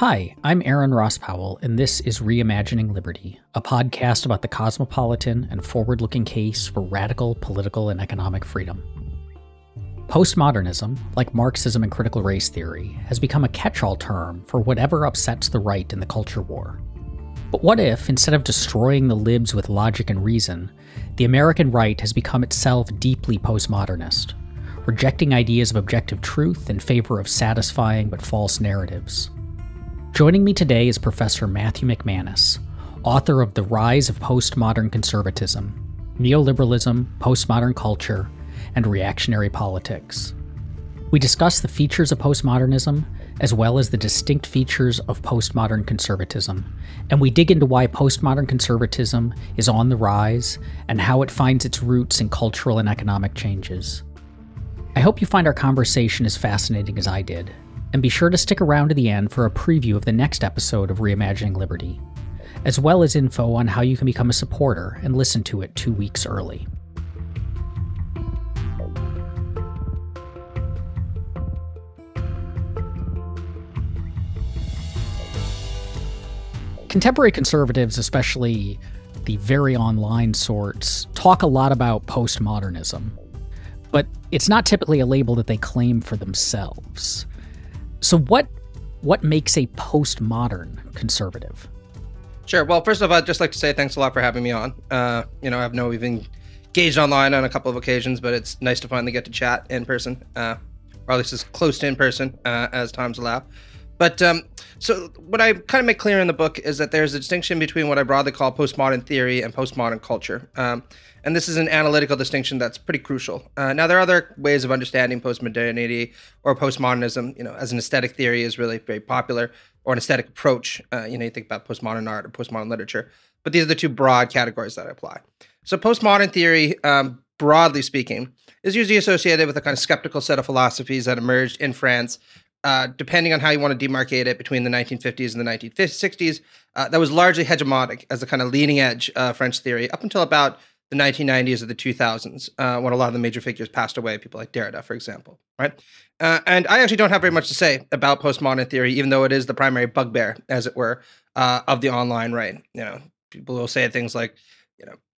Hi, I'm Aaron Ross Powell, and this is Reimagining Liberty, a podcast about the cosmopolitan and forward-looking case for radical political and economic freedom. Postmodernism, like Marxism and critical race theory, has become a catch-all term for whatever upsets the right in the culture war. But what if, instead of destroying the libs with logic and reason, the American right has become itself deeply postmodernist, rejecting ideas of objective truth in favor of satisfying but false narratives? Joining me today is Professor Matthew McManus, author of The Rise of Postmodern Conservatism, Neoliberalism, Postmodern Culture, and Reactionary Politics. We discuss the features of postmodernism, as well as the distinct features of postmodern conservatism, and we dig into why postmodern conservatism is on the rise and how it finds its roots in cultural and economic changes. I hope you find our conversation as fascinating as I did, and be sure to stick around to the end for a preview of the next episode of Reimagining Liberty, as well as info on how you can become a supporter and listen to it 2 weeks early. Contemporary conservatives, especially the very online sorts, talk a lot about postmodernism, but it's not typically a label that they claim for themselves. So what makes a postmodern conservative? Sure. Well, first of all, I'd just like to say thanks a lot for having me on. We've engaged online on a couple of occasions, but it's nice to finally get to chat in person, or at least as close to in person as times allow. But so what I kind of make clear in the book is that there's a distinction between what I broadly call postmodern theory and postmodern culture. And this is an analytical distinction that's pretty crucial. Now, there are other ways of understanding postmodernity or postmodernism, as an aesthetic theory is really very popular, or an aesthetic approach. You think about postmodern art or postmodern literature. But these are the two broad categories that I apply. So postmodern theory, broadly speaking, is usually associated with a kind of skeptical set of philosophies that emerged in France, depending on how you want to demarcate it between the 1950s and the 1960s, that was largely hegemonic as a kind of leading edge French theory up until about the 1990s or the 2000s, when a lot of the major figures passed away, people like Derrida, for example, right? And I actually don't have very much to say about postmodern theory, even though it is the primary bugbear, as it were, of the online right. People will say things like,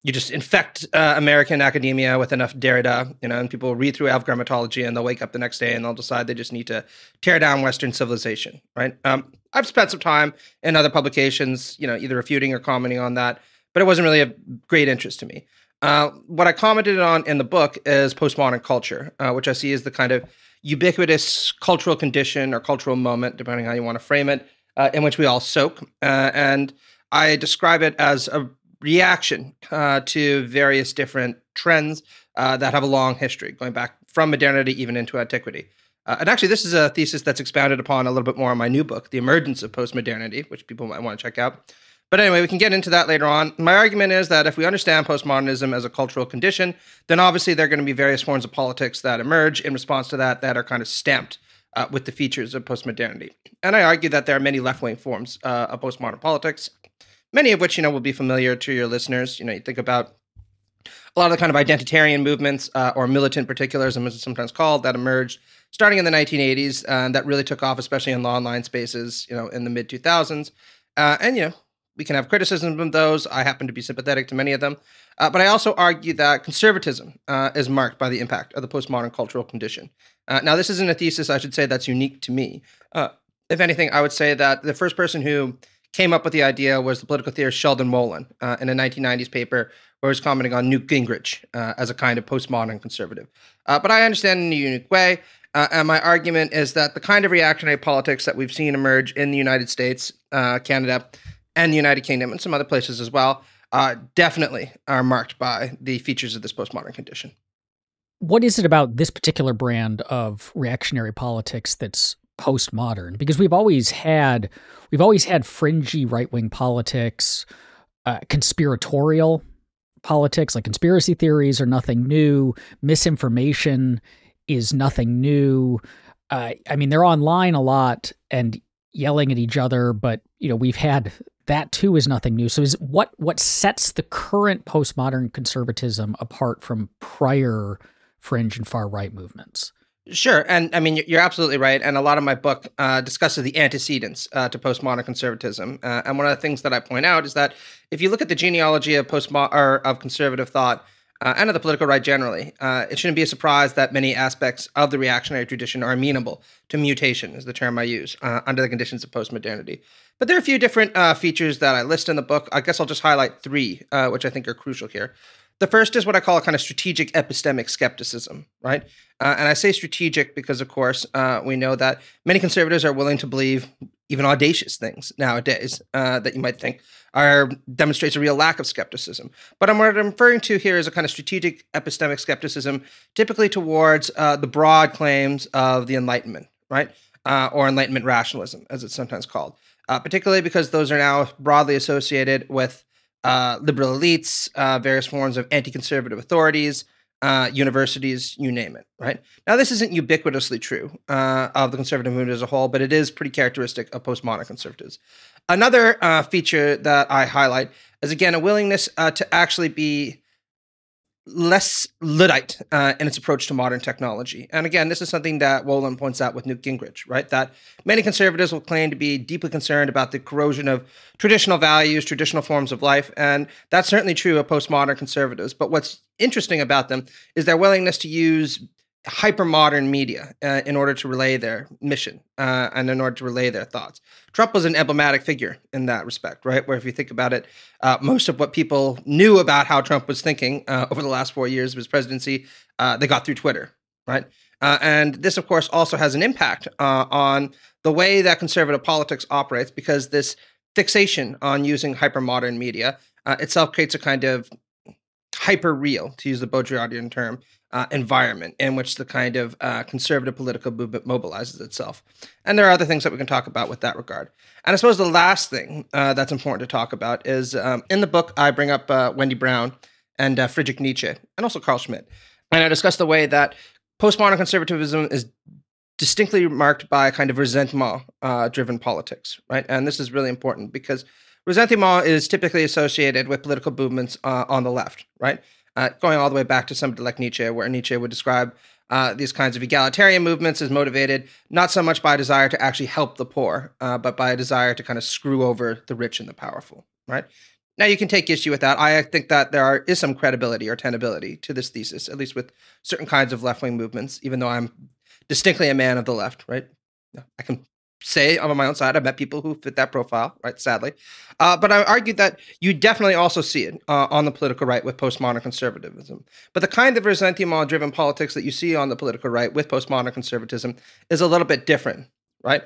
you just infect American academia with enough Derrida, and people will read through Avgrammatology and they'll wake up the next day and they'll decide they just need to tear down Western civilization, right? I've spent some time in other publications, either refuting or commenting on that, but it wasn't really of great interest to me. What I commented on in the book is postmodern culture, which I see as the kind of ubiquitous cultural condition or cultural moment, depending on how you want to frame it, in which we all soak. And I describe it as a reaction to various different trends that have a long history, going back from modernity even into antiquity. And actually, this is a thesis that's expounded upon a little bit more in my new book, The Emergence of Postmodernity, which people might want to check out. But anyway, we can get into that later on. My argument is that if we understand postmodernism as a cultural condition, then obviously there are going to be various forms of politics that emerge in response to that are kind of stamped with the features of postmodernity. And I argue that there are many left-wing forms of postmodern politics, many of which, will be familiar to your listeners. You think about a lot of the kind of identitarian movements or militant particularism, as it's sometimes called, that emerged starting in the 1980s and that really took off, especially in the online spaces, in the mid-2000s. We can have criticism of those. I happen to be sympathetic to many of them. But I also argue that conservatism is marked by the impact of the postmodern cultural condition. Now, this isn't a thesis, I should say, that's unique to me. If anything, I would say that the first person who came up with the idea was the political theorist Sheldon Molan in a 1990s paper where he was commenting on Newt Gingrich as a kind of postmodern conservative. But I understand in a unique way. And my argument is that the kind of reactionary politics that we've seen emerge in the United States, Canada, and the United Kingdom, and some other places as well, definitely are marked by the features of this postmodern condition. What is it about this particular brand of reactionary politics that's postmodern? Because we've always had fringy right-wing politics, conspiratorial politics, like conspiracy theories are nothing new, misinformation is nothing new. They're online a lot and yelling at each other, but we've had that too is nothing new. So is what sets the current postmodern conservatism apart from prior fringe and far right movements? Sure. And I mean, you're absolutely right. And a lot of my book discusses the antecedents to postmodern conservatism. And one of the things that I point out is that if you look at the genealogy of of conservative thought and of the political right generally, it shouldn't be a surprise that many aspects of the reactionary tradition are amenable to mutation, is the term I use, under the conditions of postmodernity. But there are a few different features that I list in the book. I guess I'll just highlight three, which I think are crucial here. The first is what I call a kind of strategic epistemic skepticism, right? And I say strategic because, of course, we know that many conservatives are willing to believe even audacious things nowadays that you might think demonstrates a real lack of skepticism. But what I'm referring to here is a kind of strategic epistemic skepticism, typically towards the broad claims of the Enlightenment, right? Or Enlightenment rationalism, as it's sometimes called, particularly because those are now broadly associated with liberal elites, various forms of anti-conservative authorities, universities, you name it, right? Now, this isn't ubiquitously true of the conservative movement as a whole, but it is pretty characteristic of postmodern conservatives. Another feature that I highlight is, again, a willingness to actually be less Luddite in its approach to modern technology. And again, this is something that Wolin points out with Newt Gingrich, right? That many conservatives will claim to be deeply concerned about the corrosion of traditional values, traditional forms of life. And that's certainly true of postmodern conservatives. But what's interesting about them is their willingness to use hyper-modern media in order to relay their mission and in order to relay their thoughts. Trump was an emblematic figure in that respect, right? Where if you think about it, most of what people knew about how Trump was thinking over the last 4 years of his presidency, they got through Twitter, right? And this, of course, also has an impact on the way that conservative politics operates, because this fixation on using hyper-modern media itself creates a kind of hyper-real, to use the Baudrillardian term, environment in which the kind of conservative political movement mobilizes itself. And there are other things that we can talk about with that regard. And I suppose the last thing that's important to talk about is in the book, I bring up Wendy Brown and Friedrich Nietzsche, and also Carl Schmitt. And I discuss the way that postmodern conservatism is distinctly marked by a kind of resentment-driven politics, right? And this is really important because resentment is typically associated with political movements on the left, right? Going all the way back to somebody like Nietzsche, where Nietzsche would describe these kinds of egalitarian movements as motivated not so much by a desire to actually help the poor, but by a desire to kind of screw over the rich and the powerful, right? Now, you can take issue with that. I think that there is some credibility or tenability to this thesis, at least with certain kinds of left-wing movements, even though I'm distinctly a man of the left, right? I can say on my own side, I've met people who fit that profile, right? Sadly. But I argued that you definitely also see it on the political right with postmodern conservatism. But the kind of resentment-driven politics that you see on the political right with postmodern conservatism is a little bit different, right?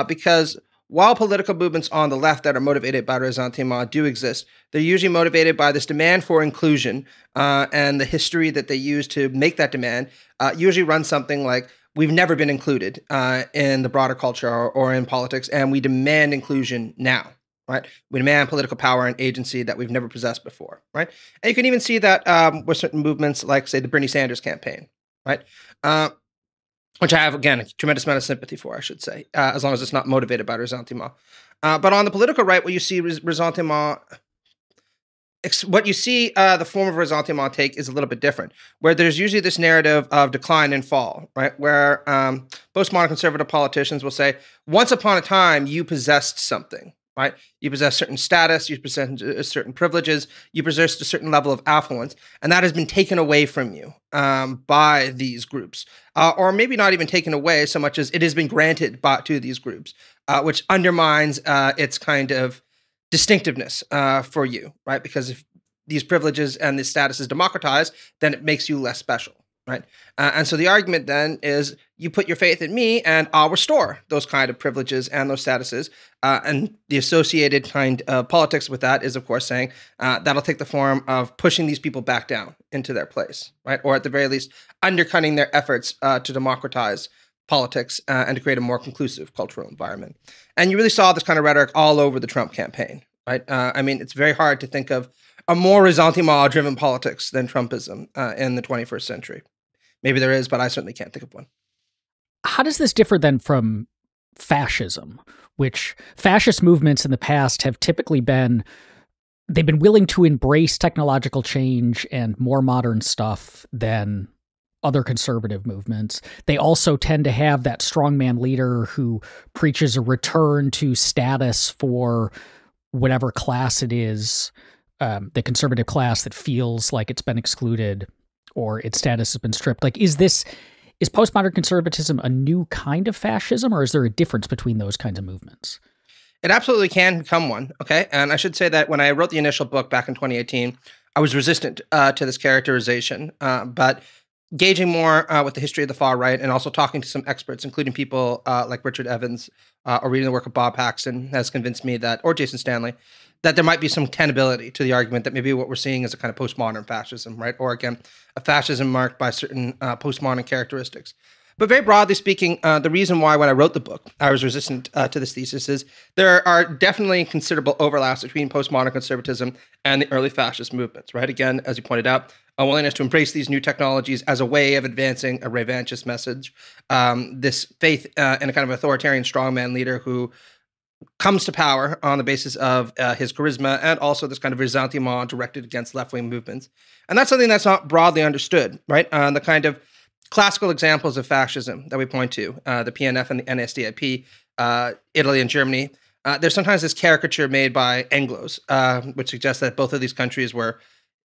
Because while political movements on the left that are motivated by resentment do exist, they're usually motivated by this demand for inclusion, and the history that they use to make that demand usually runs something like, we've never been included in the broader culture or in politics, and we demand inclusion now, right? We demand political power and agency that we've never possessed before, right? And you can even see that with certain movements like, say, the Bernie Sanders campaign, right? Which I have, again, a tremendous amount of sympathy for, I should say, as long as it's not motivated by resentment. But on the political right, what you see resentment, what you see the form of resentment take is a little bit different, where there's usually this narrative of decline and fall, right? Where postmodern conservative politicians will say, once upon a time, you possessed something, right? You possess certain status, you possess certain privileges, you possess a certain level of affluence, and that has been taken away from you by these groups. Or maybe not even taken away so much as it has been granted to these groups, which undermines its kind of distinctiveness for you, right? Because if these privileges and this status is democratized, then it makes you less special, right? And so the argument then is, you put your faith in me and I'll restore those kind of privileges and those statuses. And the associated kind of politics with that is, of course, saying that'll take the form of pushing these people back down into their place, right? Or at the very least, undercutting their efforts to democratize politics and to create a more conclusive cultural environment. And you really saw this kind of rhetoric all over the Trump campaign, right? I mean, it's very hard to think of a more resentment-driven politics than Trumpism in the 21st century. Maybe there is, but I certainly can't think of one. How does this differ then from fascism, which fascist movements in the past have typically been, they've been willing to embrace technological change and more modern stuff than other conservative movements. They also tend to have that strongman leader who preaches a return to status for whatever class it is, the conservative class that feels like it's been excluded or its status has been stripped. Like, is postmodern conservatism a new kind of fascism, or is there a difference between those kinds of movements? It absolutely can become one, okay? And I should say that when I wrote the initial book back in 2018, I was resistant to this characterization, but gauging more with the history of the far right and also talking to some experts, including people like Richard Evans or reading the work of Bob Paxton, has convinced me that, or Jason Stanley, that there might be some tenability to the argument that maybe what we're seeing is a kind of postmodern fascism, right? Or again, a fascism marked by certain postmodern characteristics. But very broadly speaking, the reason why when I wrote the book, I was resistant to this thesis is there are definitely considerable overlaps between postmodern conservatism and the early fascist movements, right? Again, as you pointed out, a willingness to embrace these new technologies as a way of advancing a revanchist message, this faith in a kind of authoritarian strongman leader who comes to power on the basis of his charisma, and also this kind of ressentiment directed against left-wing movements. And that's something that's not broadly understood, right? The kind of classical examples of fascism that we point to, the PNF and the NSDAP, Italy and Germany, there's sometimes this caricature made by Anglos, which suggests that both of these countries were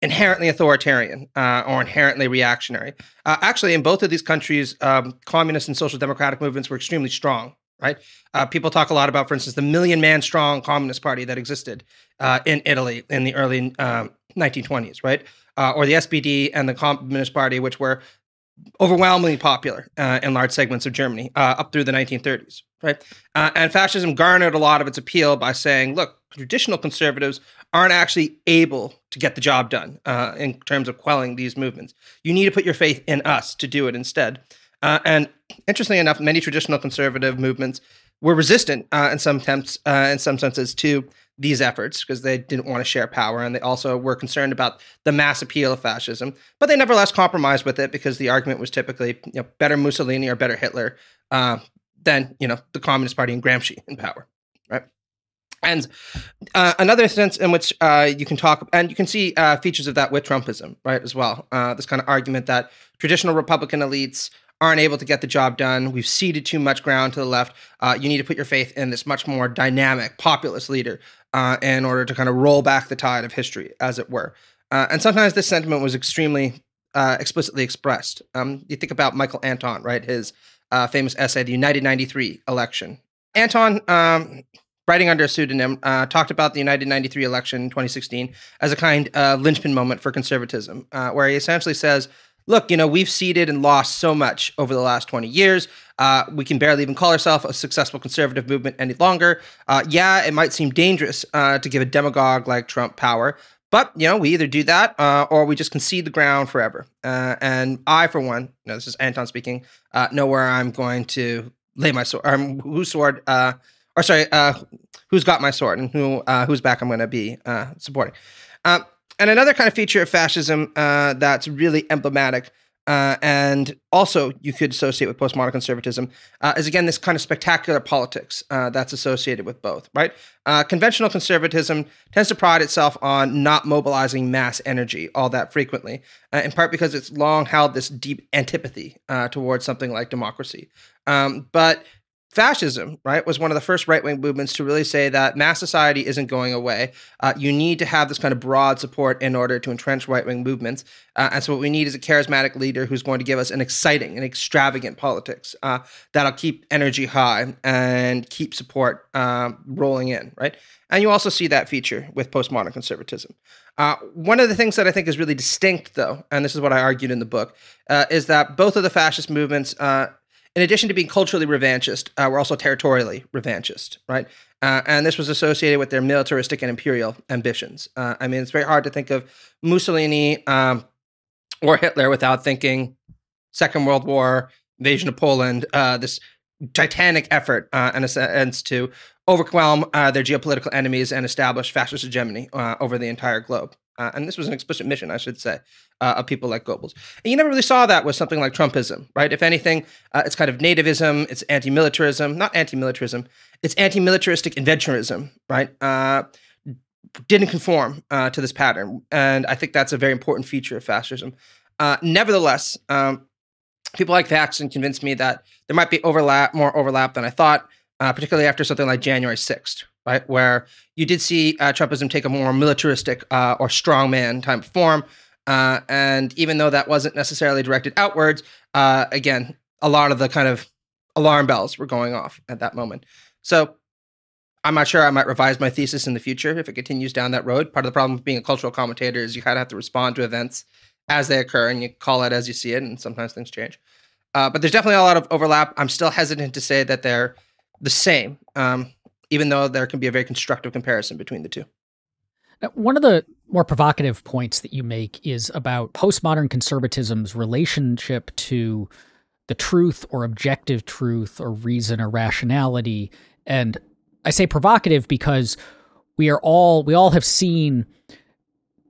inherently authoritarian or inherently reactionary. Actually, in both of these countries, communist and social democratic movements were extremely strong, right? People talk a lot about, for instance, the million-man strong Communist Party that existed in Italy in the early 1920s, right? Or the SPD and the Communist Party, which were overwhelmingly popular in large segments of Germany up through the 1930s, right? And fascism garnered a lot of its appeal by saying, look, traditional conservatives aren't actually able to get the job done in terms of quelling these movements. You need to put your faith in us to do it instead. And interestingly enough, many traditional conservative movements were resistant in some senses to these efforts because they didn't want to share power, and they also were concerned about the mass appeal of fascism. But they nevertheless compromised with it because the argument was typically, better Mussolini or better Hitler than the Communist Party and Gramsci in power, right? And another sense in which you can talk, and you can see features of that with Trumpism, right, as well. This kind of argument that traditional Republican elites aren't able to get the job done. We've ceded too much ground to the left. You need to put your faith in this much more dynamic populist leader in order to kind of roll back the tide of history, as it were. And sometimes this sentiment was extremely explicitly expressed. You think about Michael Anton, right? His famous essay, The United 93 Election. Anton, writing under a pseudonym, talked about the United 93 election in 2016 as a kind of linchpin moment for conservatism, where he essentially says, look, we've ceded and lost so much over the last 20 years. We can barely even call ourselves a successful conservative movement any longer. It might seem dangerous to give a demagogue like Trump power, but, we either do that or we just concede the ground forever. And I, for one, this is Anton speaking, know where I'm going to lay my sword, whose got my sword and whose back I'm going to be supporting. And another kind of feature of fascism that's really emblematic and also you could associate with postmodern conservatism is, again, this kind of spectacular politics that's associated with both, right? Conventional conservatism tends to pride itself on not mobilizing mass energy all that frequently, in part because it's long held this deep antipathy towards something like democracy. But fascism, right, was one of the first right-wing movements to really say that mass society isn't going away. You need to have this kind of broad support in order to entrench right-wing movements. And so what we need is a charismatic leader who's going to give us an exciting and extravagant politics that'll keep energy high and keep support rolling in, right? And you also see that feature with postmodern conservatism. One of the things that I think is really distinct, though, and this is what I argued in the book, is that both of the fascist movements in addition to being culturally revanchist, we're also territorially revanchist, right? And this was associated with their militaristic and imperial ambitions. It's very hard to think of Mussolini or Hitler without thinking Second World War, invasion of Poland, this titanic effort in a sense to overwhelm their geopolitical enemies and establish fascist hegemony over the entire globe. And this was an explicit mission, I should say, of people like Goebbels. And you never really saw that with something like Trumpism, right? If anything, it's kind of nativism, it's anti-militarism, not anti-militarism, it's anti-militaristic adventurism, right? Didn't conform to this pattern. And I think that's a very important feature of fascism. Nevertheless, people like Faxon convinced me that there might be more overlap than I thought, particularly after something like January 6th, right? Where you did see Trumpism take a more militaristic or strongman type form. And even though that wasn't necessarily directed outwards, again, a lot of the kind of alarm bells were going off at that moment. So I'm not sure I might revise my thesis in the future if it continues down that road. Part of the problem with being a cultural commentator is you kind of have to respond to events as they occur, and you call it as you see it, and sometimes things change. But there's definitely a lot of overlap. I'm still hesitant to say that they're the same, even though there can be a very constructive comparison between the two. Now, one of the more provocative points that you make is about postmodern conservatism's relationship to the truth or objective truth or reason or rationality. And I say provocative because we all have seen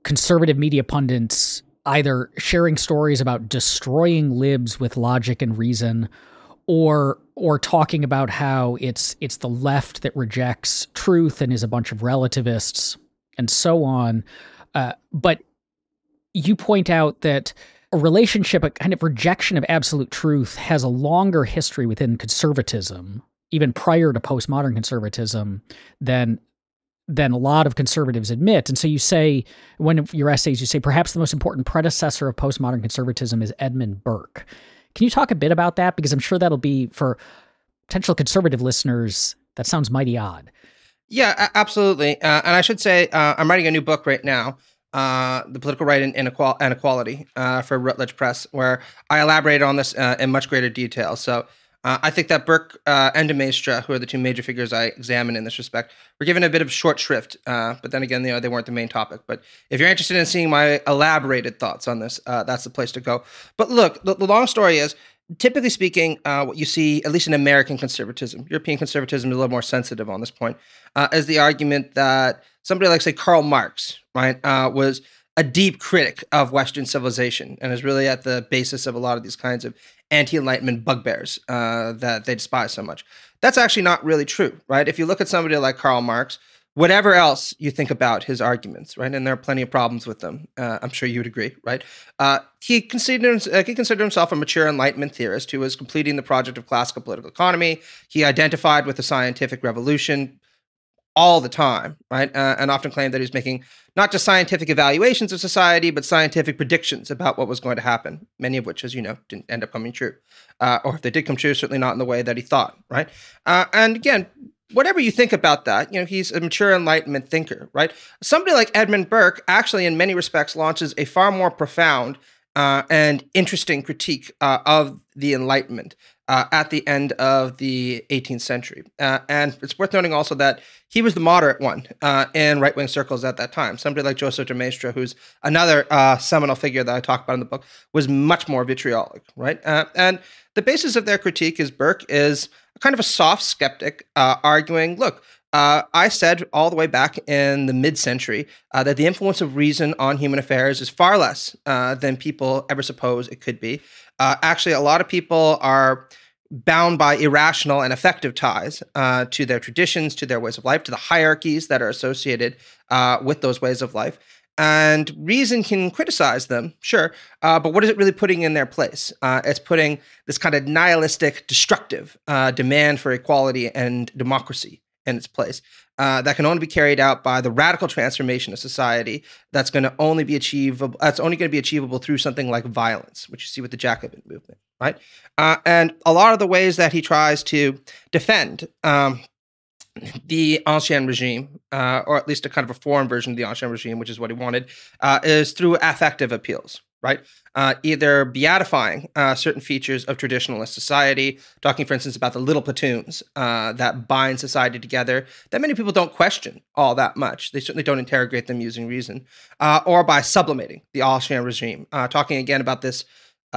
conservative media pundits either sharing stories about destroying libs with logic and reason, or talking about how it's the left that rejects truth and is a bunch of relativists and so on. But you point out that a relationship, a kind of rejection of absolute truth, has a longer history within conservatism, even prior to postmodern conservatism, than a lot of conservatives admit. And so you say, one of your essays, you say perhaps the most important predecessor of postmodern conservatism is Edmund Burke. Can you talk a bit about that? Because I'm sure that'll be, for potential conservative listeners, that sounds mighty odd. Yeah, absolutely. And I should say, I'm writing a new book right now, The Political Right and Inequality, for Routledge Press, where I elaborate on this in much greater detail. So I think that Burke and de Maistre, who are the two major figures I examine in this respect, were given a bit of short shrift. But then again, they weren't the main topic. But if you're interested in seeing my elaborated thoughts on this, that's the place to go. But look, the long story is, typically speaking, what you see, at least in American conservatism, European conservatism is a little more sensitive on this point, is the argument that somebody like, say, Karl Marx, right, was a deep critic of Western civilization and is really at the basis of a lot of these kinds of anti-Enlightenment bugbears that they despise so much. That's actually not really true, right? If you look at somebody like Karl Marx, whatever else you think about his arguments, right, and there are plenty of problems with them, I'm sure you would agree, right? He considered himself a mature Enlightenment theorist who was completing the project of classical political economy. He identified with the scientific revolution all the time, right? And often claimed that he was making not just scientific evaluations of society, but scientific predictions about what was going to happen, many of which, as you know, didn't end up coming true. Or if they did come true, certainly not in the way that he thought, right? And again, whatever you think about that, he's a mature Enlightenment thinker, right? Somebody like Edmund Burke actually, in many respects, launches a far more profound and interesting critique of the Enlightenment at the end of the 18th century. And it's worth noting also that he was the moderate one in right-wing circles at that time. Somebody like Joseph de Maistre, who's another seminal figure that I talk about in the book, was much more vitriolic, right? And the basis of their critique is Burke is kind of a soft skeptic arguing, look, I said all the way back in the mid-century that the influence of reason on human affairs is far less than people ever suppose it could be. Actually, a lot of people are bound by irrational and affective ties to their traditions, to their ways of life, to the hierarchies that are associated with those ways of life. And reason can criticize them, sure, but what is it really putting in their place? It's putting this kind of nihilistic, destructive demand for equality and democracy in its place that can only be carried out by the radical transformation of society that's going to only be achievable. That's only going to be achievable through something like violence, which you see with the Jacobin movement, right? And a lot of the ways that he tries to defend the Ancien regime, or at least a kind of a foreign version of the Ancien regime, which is what he wanted, is through affective appeals, right? Either beatifying certain features of traditionalist society, talking, for instance, about the little platoons that bind society together, that many people don't question all that much. They certainly don't interrogate them using reason, or by sublimating the Ancien regime, talking again about this,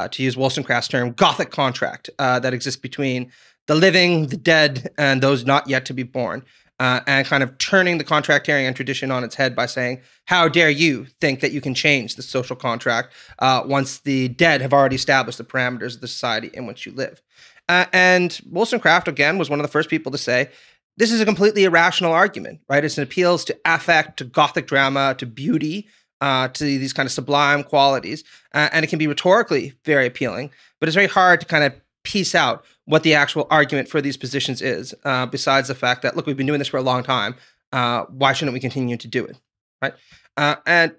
to use Wollstonecraft's term, Gothic contract that exists between the living, the dead, and those not yet to be born, and kind of turning the contractarian tradition on its head by saying, how dare you think that you can change the social contract once the dead have already established the parameters of the society in which you live? And Wollstonecraft, again, was one of the first people to say, this is a completely irrational argument, right? It's an appeals to affect, to Gothic drama, to beauty, to these kind of sublime qualities, and it can be rhetorically very appealing, but it's very hard to kind of piece out what the actual argument for these positions is, besides the fact that, look, we've been doing this for a long time. Why shouldn't we continue to do it, right? And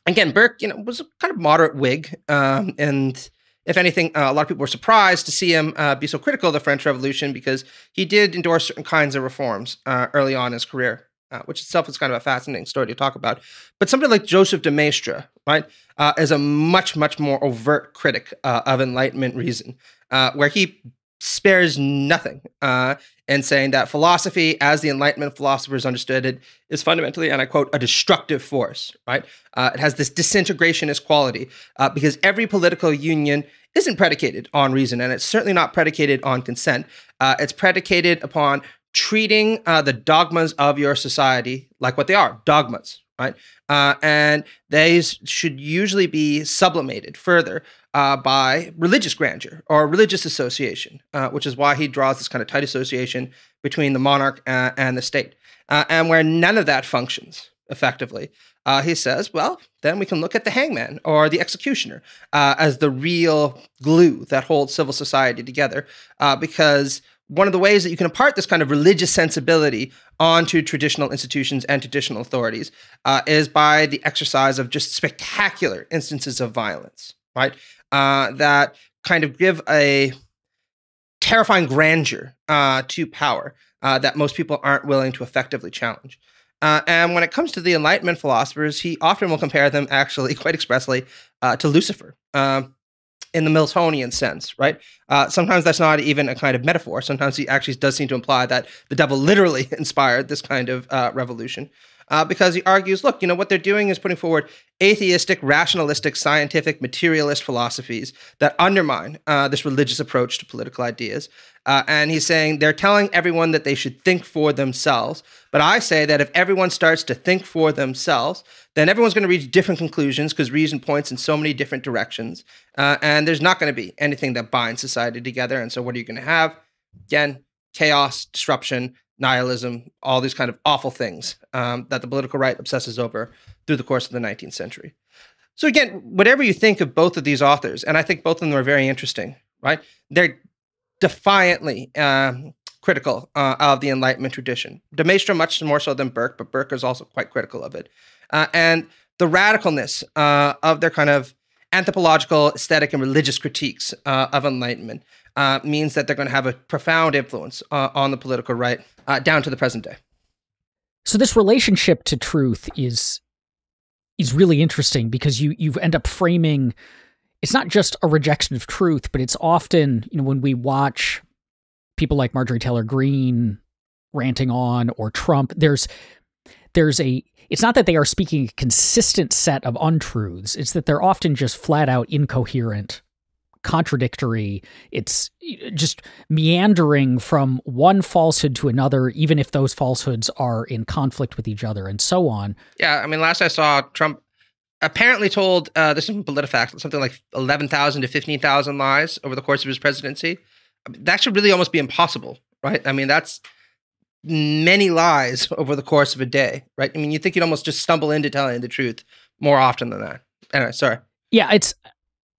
again, Burke, was a kind of moderate Whig, and if anything, a lot of people were surprised to see him be so critical of the French Revolution, because he did endorse certain kinds of reforms early on in his career, which itself is kind of a fascinating story to talk about. But somebody like Joseph de Maistre, right, is a much, much more overt critic of Enlightenment reason, where he spares nothing in saying that philosophy, as the Enlightenment philosophers understood it, is fundamentally, and I quote, a destructive force, right? It has this disintegrationist quality because every political union isn't predicated on reason, and it's certainly not predicated on consent. It's predicated upon treating the dogmas of your society like what they are, dogmas, right? And these should usually be sublimated further by religious grandeur or religious association, which is why he draws this kind of tight association between the monarch and the state. And where none of that functions effectively, he says, well, then we can look at the hangman or the executioner as the real glue that holds civil society together, because one of the ways that you can impart this kind of religious sensibility onto traditional institutions and traditional authorities is by the exercise of just spectacular instances of violence, right? That kind of give a terrifying grandeur to power that most people aren't willing to effectively challenge. And when it comes to the Enlightenment philosophers, he often will compare them actually quite expressly to Lucifer. In the Miltonian sense, right? Sometimes that's not even a kind of metaphor. Sometimes he actually does seem to imply that the devil literally inspired this kind of revolution, because he argues, look, what they're doing is putting forward atheistic, rationalistic, scientific, materialist philosophies that undermine this religious approach to political ideas. And he's saying they're telling everyone that they should think for themselves. But I say that if everyone starts to think for themselves, then everyone's going to reach different conclusions because reason points in so many different directions. And there's not going to be anything that binds society together. And so what are you going to have? Again, chaos, disruption, nihilism, all these kind of awful things that the political right obsesses over through the course of the 19th century. So again, whatever you think of both of these authors, and I think both of them are very interesting, right? They're defiantly critical of the Enlightenment tradition. De Maistre much more so than Burke, but Burke is also quite critical of it. And the radicalness of their kind of anthropological, aesthetic, and religious critiques of Enlightenment means that they're going to have a profound influence on the political right down to the present day. So this relationship to truth is really interesting because you end up framing, it's not just a rejection of truth, but it's often, when we watch people like Marjorie Taylor Greene ranting on, or Trump, it's not that they are speaking a consistent set of untruths. It's that they're often just flat out incoherent, contradictory. It's just meandering from one falsehood to another, even if those falsehoods are in conflict with each other, and so on. Yeah, I mean, last I saw, Trump apparently told, this is from PolitiFact, something like 11,000 to 15,000 lies over the course of his presidency. That should really almost be impossible, right? I mean, that's many lies over the course of a day, right? I mean, you think you'd almost just stumble into telling the truth more often than that. Anyway, sorry. Yeah,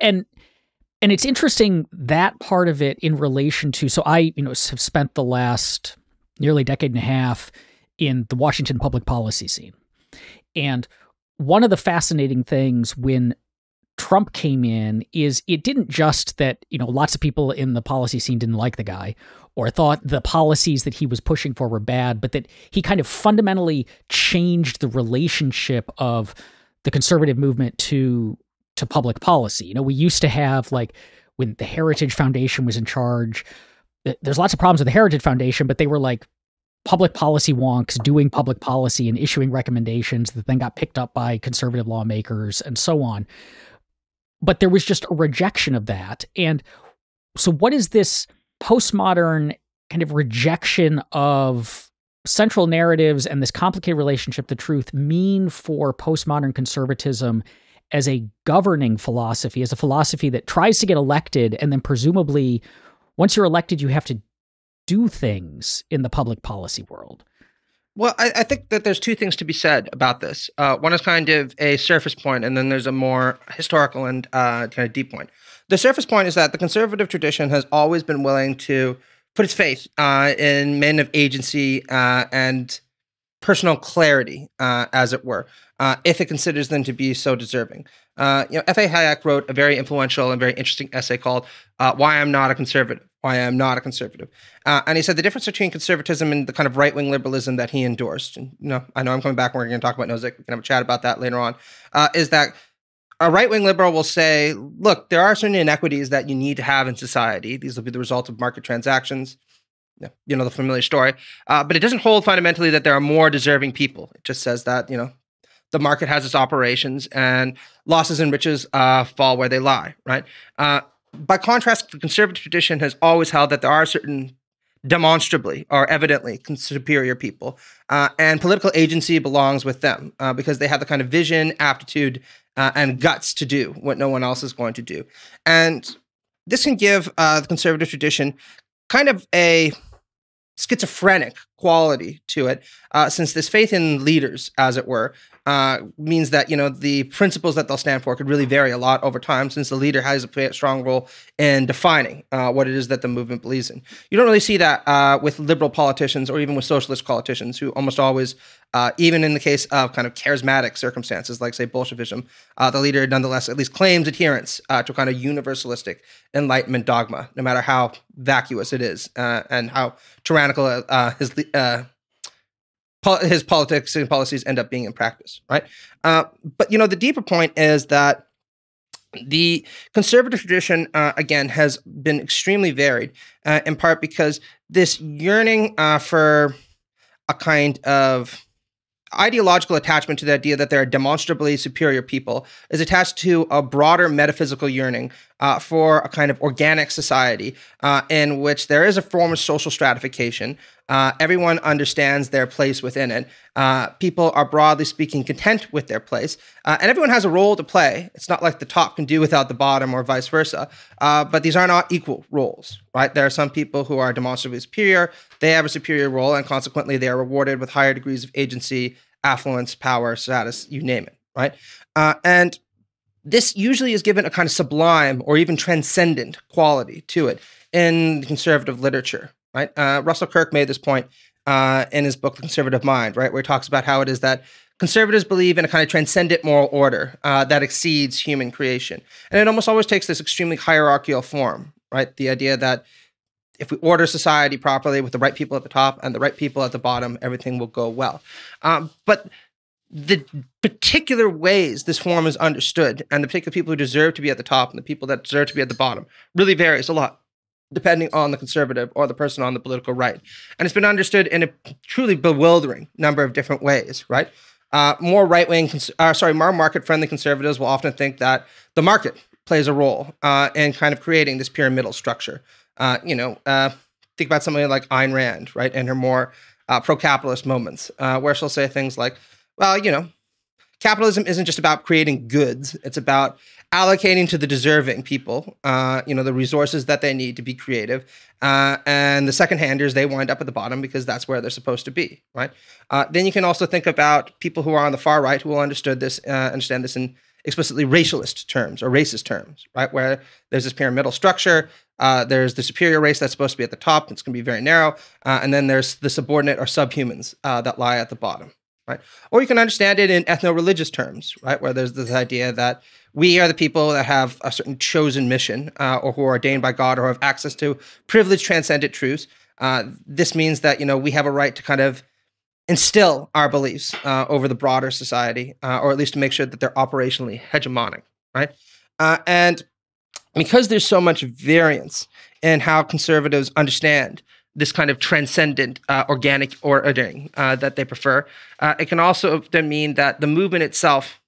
and it's interesting, that part of it in relation to, so I, have spent the last nearly decade and a half in the Washington public policy scene. And one of the fascinating things when Trump came in is it didn't just that, lots of people in the policy scene didn't like the guy or thought the policies that he was pushing for were bad, but that he kind of fundamentally changed the relationship of the conservative movement to public policy. We used to have, like, when the Heritage Foundation was in charge, there's lots of problems with the Heritage Foundation, but they were like public policy wonks doing public policy and issuing recommendations that then got picked up by conservative lawmakers and so on. But there was just a rejection of that. And so what is this postmodern kind of rejection of central narratives and this complicated relationship to truth mean for postmodern conservatism as a governing philosophy, as a philosophy that tries to get elected, and then presumably once you're elected, you have to do things in the public policy world? Well, I think that there's two things to be said about this. One is kind of a surface point, and then there's a more historical and kind of deep point. The surface point is that the conservative tradition has always been willing to put its faith in men of agency and personal clarity, as it were, if it considers them to be so deserving. F.A. Hayek wrote a very influential and very interesting essay called "Why I'm Not a Conservative." Why I'm not a conservative, and he said the difference between conservatism and the kind of right-wing liberalism that he endorsed. And I know I'm coming back, and we're going to talk about Nozick. We can have a chat about that later on. Is that a right-wing liberal will say, look, there are certain inequities that you need to have in society. These will be the result of market transactions. The familiar story. But it doesn't hold fundamentally that there are more deserving people. It just says that, the market has its operations and losses and riches fall where they lie, right? By contrast, the conservative tradition has always held that there are certain demonstrably or evidently superior people, and political agency belongs with them because they have the kind of vision, aptitude, and guts to do what no one else is going to do. And this can give the conservative tradition kind of a schizophrenic quality to it, since this faith in leaders, as it were, means that the principles that they'll stand for could really vary a lot over time, since the leader has a strong role in defining what it is that the movement believes in. You don't really see that with liberal politicians or even with socialist politicians, who almost always, even in the case of kind of charismatic circumstances like, say, Bolshevism, the leader nonetheless at least claims adherence to kind of universalistic Enlightenment dogma, no matter how vacuous it is and how tyrannical his politics and policies end up being in practice, right? But the deeper point is that the conservative tradition, again, has been extremely varied, in part because this yearning for a kind of ideological attachment to the idea that there are demonstrably superior people is attached to a broader metaphysical yearning for a kind of organic society in which there is a form of social stratification. Everyone understands their place within it. People are, broadly speaking, content with their place. And everyone has a role to play. It's not like the top can do without the bottom or vice versa. But these are not equal roles, right? There are some people who are demonstrably superior. They have a superior role, and consequently, they are rewarded with higher degrees of agency, affluence, power, status, you name it, right? And this usually is given a kind of sublime or even transcendent quality to it in conservative literature, right? Russell Kirk made this point in his book, The Conservative Mind, right, where he talks about how it is that conservatives believe in a kind of transcendent moral order that exceeds human creation. And it almost always takes this extremely hierarchical form, right? The idea that if we order society properly with the right people at the top and the right people at the bottom, everything will go well. But the particular ways this form is understood and the particular people who deserve to be at the top and the people that deserve to be at the bottom really varies a lot, depending on the conservative or the person on the political right. And it's been understood in a truly bewildering number of different ways, right? More more market-friendly conservatives will often think that the market plays a role in kind of creating this pyramidal structure. Think about somebody like Ayn Rand, right, and her more pro-capitalist moments, where she'll say things like, well, capitalism isn't just about creating goods. It's about allocating to the deserving people, the resources that they need to be creative. And the second-handers, they wind up at the bottom because that's where they're supposed to be, right? Then you can also think about people who are on the far right who will understand this in explicitly racialist terms or racist terms, right? Where there's this pyramidal structure, there's the superior race that's supposed to be at the top, it's going to be very narrow, and then there's the subordinate or subhumans that lie at the bottom, right? Or you can understand it in ethno-religious terms, right? Where there's this idea that we are the people that have a certain chosen mission or who are ordained by God or have access to privileged transcendent truths. This means that, we have a right to kind of instill our beliefs over the broader society, or at least to make sure that they're operationally hegemonic, right? And because there's so much variance in how conservatives understand this kind of transcendent organic ordering that they prefer, it can also then mean that the movement itself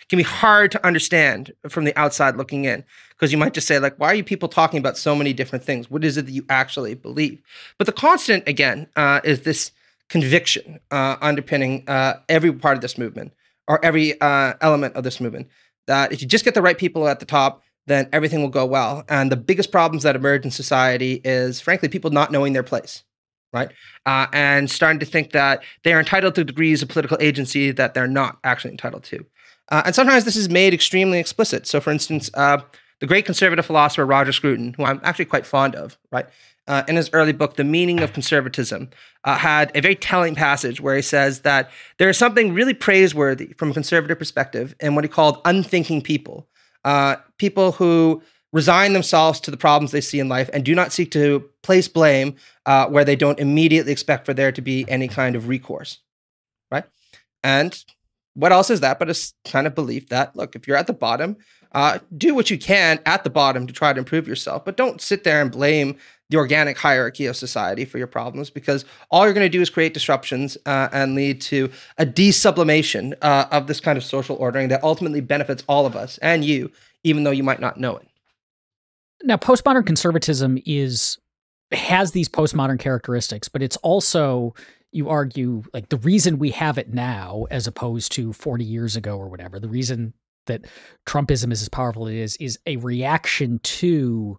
can be hard to understand from the outside looking in, because you might just say, like, why are you people talking about so many different things? What is it that you actually believe? But the constant, again, is this conviction underpinning every part of this movement, or every element of this movement, that if you just get the right people at the top, then everything will go well. And the biggest problems that emerge in society is, frankly, people not knowing their place, right? And starting to think that they're entitled to degrees of political agency that they're not actually entitled to. And sometimes this is made extremely explicit. So, for instance, the great conservative philosopher Roger Scruton, who I'm actually quite fond of, right? In his early book, The Meaning of Conservatism, had a very telling passage where he says that there is something really praiseworthy from a conservative perspective in what he called unthinking people, people who resign themselves to the problems they see in life and do not seek to place blame where they don't immediately expect for there to be any kind of recourse, right? And what else is that but a kind of belief that, look, if you're at the bottom, do what you can at the bottom to try to improve yourself, but don't sit there and blame the organic hierarchy of society for your problems, because all you're going to do is create disruptions and lead to a desublimation of this kind of social ordering that ultimately benefits all of us and you, even though you might not know it. Now, postmodern conservatism has these postmodern characteristics, but it's also, you argue, like the reason we have it now as opposed to 40 years ago or whatever, the reason that Trumpism is as powerful as it is a reaction to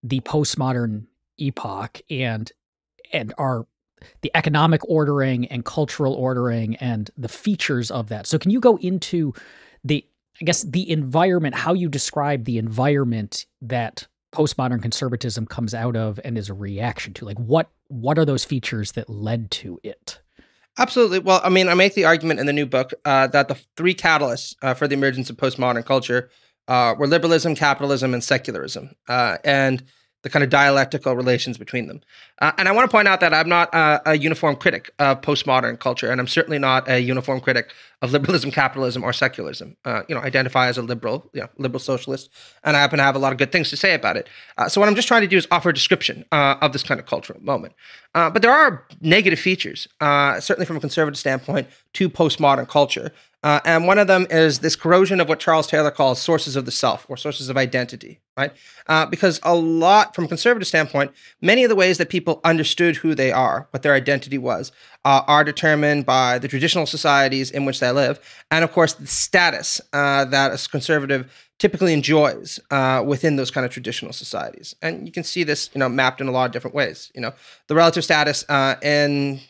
the postmodern epoch and the economic ordering and cultural ordering and the features of that. So can you go into the environment, how you describe the environment that postmodern conservatism comes out of and is a reaction to? Like what are those features that led to it? Absolutely. Well, I mean, I make the argument in the new book that the three catalysts for the emergence of postmodern culture were liberalism, capitalism, and secularism, and the kind of dialectical relations between them. And I want to point out that I'm not a uniform critic of postmodern culture, and I'm certainly not a uniform critic of liberalism, capitalism, or secularism. Identify as a liberal socialist, and I happen to have a lot of good things to say about it. So what I'm just trying to do is offer a description of this kind of cultural moment. But there are negative features, certainly from a conservative standpoint, to postmodern culture. And one of them is this corrosion of what Charles Taylor calls sources of the self or sources of identity, right? Because a lot, from a conservative standpoint, many of the ways that people understood who they are, what their identity was, are determined by the traditional societies in which they live. And of course, the status that a conservative typically enjoys within those kind of traditional societies. And you can see this, mapped in a lot of different ways. The relative status in